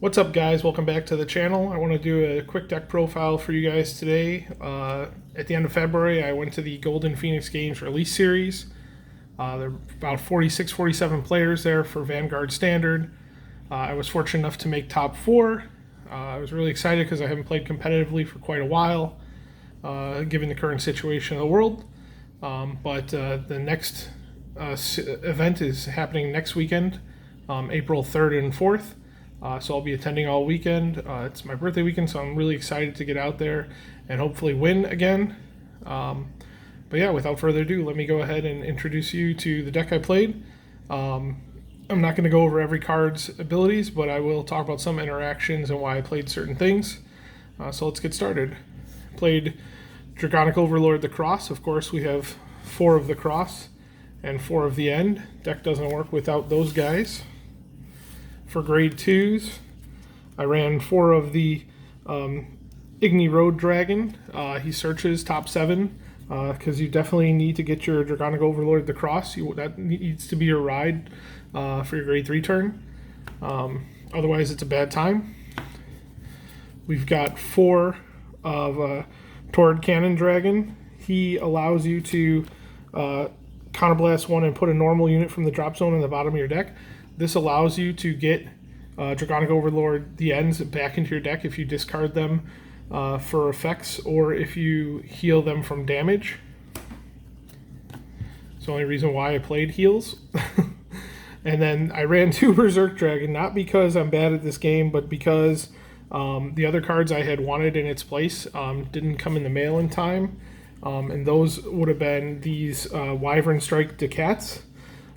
What's up, guys? Welcome back to the channel. I want to do a quick deck profile for you guys today. At the end of February, I went to the Golden Phoenix Games release series. There are about 46, 47 players there for Vanguard Standard. I was fortunate enough to make top 4. I was really excited because I haven't played competitively for quite a while, given the current situation of the world. But the next event is happening next weekend, April 3rd and 4th. So I'll be attending all weekend. It's my birthday weekend, so I'm really excited to get out there and hopefully win again. But yeah, without further ado, let me go ahead and introduce you to the deck I played. I'm not going to go over every card's abilities, but I will talk about some interactions and why I played certain things. So let's get started. Played Dragonic Overlord the Cross. Of course, we have 4 of the Cross and 4 of the End. Deck doesn't work without those guys. For grade 2s, I ran 4 of the Igni Road Dragon. He searches top 7 because you definitely need to get your Dragonic Overlord the Cross. That needs to be your ride for your grade 3 turn. Otherwise, it's a bad time. We've got 4 of Torrid Cannon Dragon. He allows you to counterblast 1 and put a normal unit from the drop zone in the bottom of your deck. This allows you to get Dragonic Overlord the Ends back into your deck if you discard them for effects or if you heal them from damage. It's the only reason why I played heals. And then I ran 2 Berserk Dragon, not because I'm bad at this game, but because the other cards I had wanted in its place didn't come in the mail in time. And those would have been these Wyvern Strike Decats.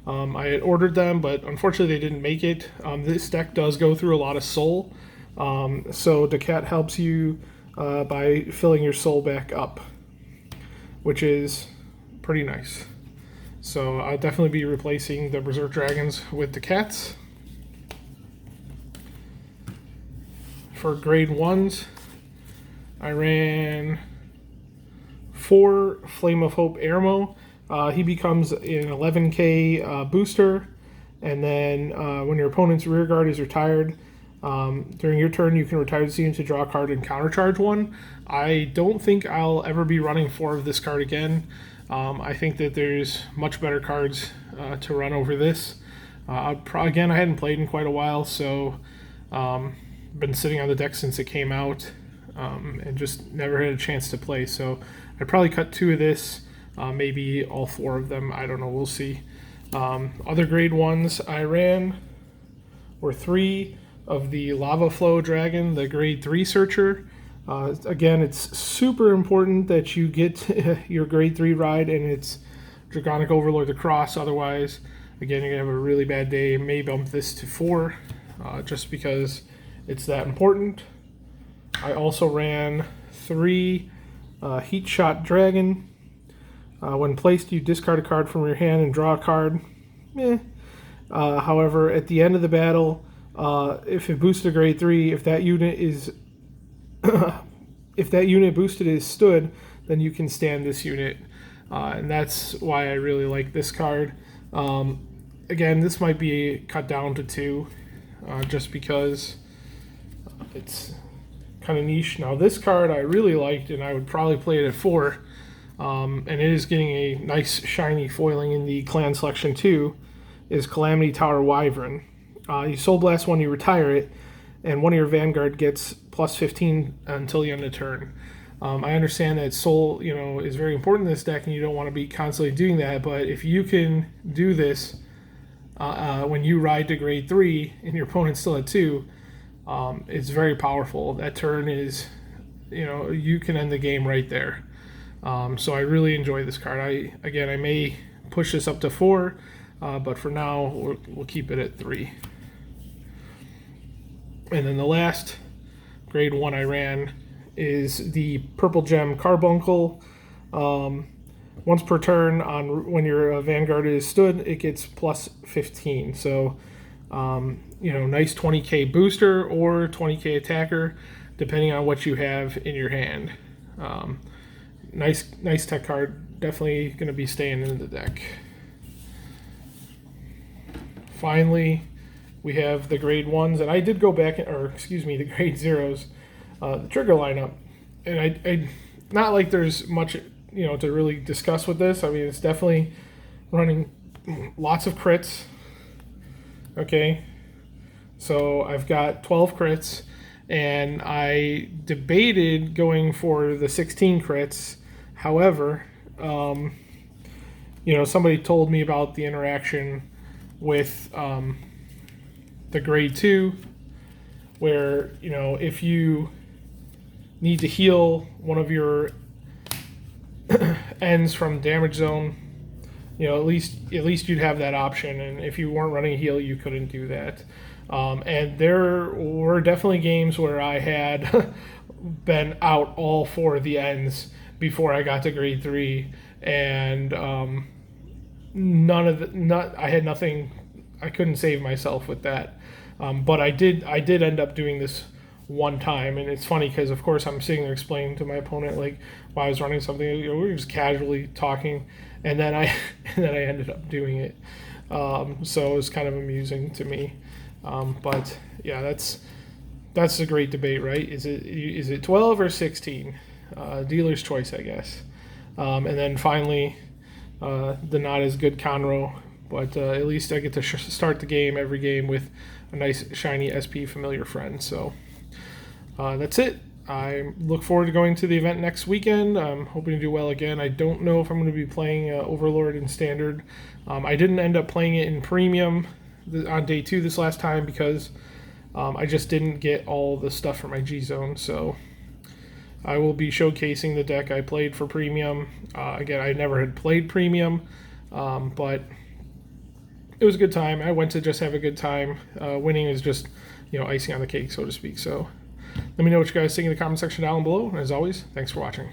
I had ordered them, but unfortunately they didn't make it. This deck does go through a lot of soul, so Decat helps you by filling your soul back up, which is pretty nice. So I'll definitely be replacing the Berserk Dragons with Decats. For grade 1s, I ran 4 Flame of Hope Airmo. He becomes an 11k booster, and then when your opponent's rear guard is retired, during your turn you can retire this unit to draw a card and countercharge 1. I don't think I'll ever be running 4 of this card again. I think that there's much better cards to run over this. Again, I hadn't played in quite a while, so been sitting on the deck since it came out, and just never had a chance to play. So I'd probably cut 2 of this. Maybe all 4 of them. I don't know. We'll see. Other grade 1s I ran were 3 of the Lava Flow Dragon, the grade 3 Searcher. Again, it's super important that you get your grade 3 ride and it's Dragonic Overlord the Cross. Otherwise, again, you're going to have a really bad day. May bump this to 4 just because it's that important. I also ran 3 Heat Shot Dragon. When placed, you discard a card from your hand and draw a card. However, at the end of the battle, if it boosts to grade 3, if that unit is if that unit boosted is stood, then you can stand this unit, and that's why I really like this card. Again, this might be cut down to 2, just because it's kind of niche. Now, this card I really liked, and I would probably play it at 4. And it is getting a nice shiny foiling in the clan selection too, is Calamity Tower Wyvern. You Soul Blast 1, you retire it, and one of your Vanguard gets plus 15 until the end of turn. I understand that soul, is very important in this deck, and you don't want to be constantly doing that. But if you can do this when you ride to grade 3 and your opponent's still at 2, it's very powerful. That turn is, you can end the game right there. So I really enjoy this card. I may push this up to 4, but for now we'll keep it at 3. And then the last grade 1 I ran is the Purple Gem Carbuncle. Once per turn, when your Vanguard is stood, it gets plus 15. So nice 20k booster or 20k attacker, depending on what you have in your hand. Nice tech card. Definitely going to be staying in the deck. Finally, we have the grade 1s, and I did go back, or excuse me, the grade 0s, the trigger lineup. And I not like there's much, to really discuss with this. I mean, it's definitely running lots of crits. Okay, so I've got 12 crits, and I debated going for the 16 crits. However, somebody told me about the interaction with the grade 2, where, if you need to heal one of your ends from damage zone, at least you'd have that option. And if you weren't running a heal, you couldn't do that. And there were definitely games where I had been out all 4 of the ends before I got to grade 3, and I had nothing. I couldn't save myself with that. But I did end up doing this one time, and it's funny because, of course, I'm sitting there explaining to my opponent like why I was running something. We were just casually talking, and then I ended up doing it. So it was kind of amusing to me. But yeah, that's a great debate, right? Is it 12 or 16? Dealer's choice, I guess. And then finally, the not as good Conroe, but at least I get to start the game every game with a nice shiny SP familiar friend. So that's it. I look forward to going to the event next weekend. I'm hoping to do well again. I don't know if I'm going to be playing Overlord in Standard. I didn't end up playing it in Premium on day 2 this last time because I just didn't get all the stuff for my G-Zone. So I will be showcasing the deck I played for Premium. Again, I never had played Premium, but it was a good time. I went to just have a good time. Winning is just, icing on the cake, so to speak. So let me know what you guys think in the comment section down below. And as always, thanks for watching.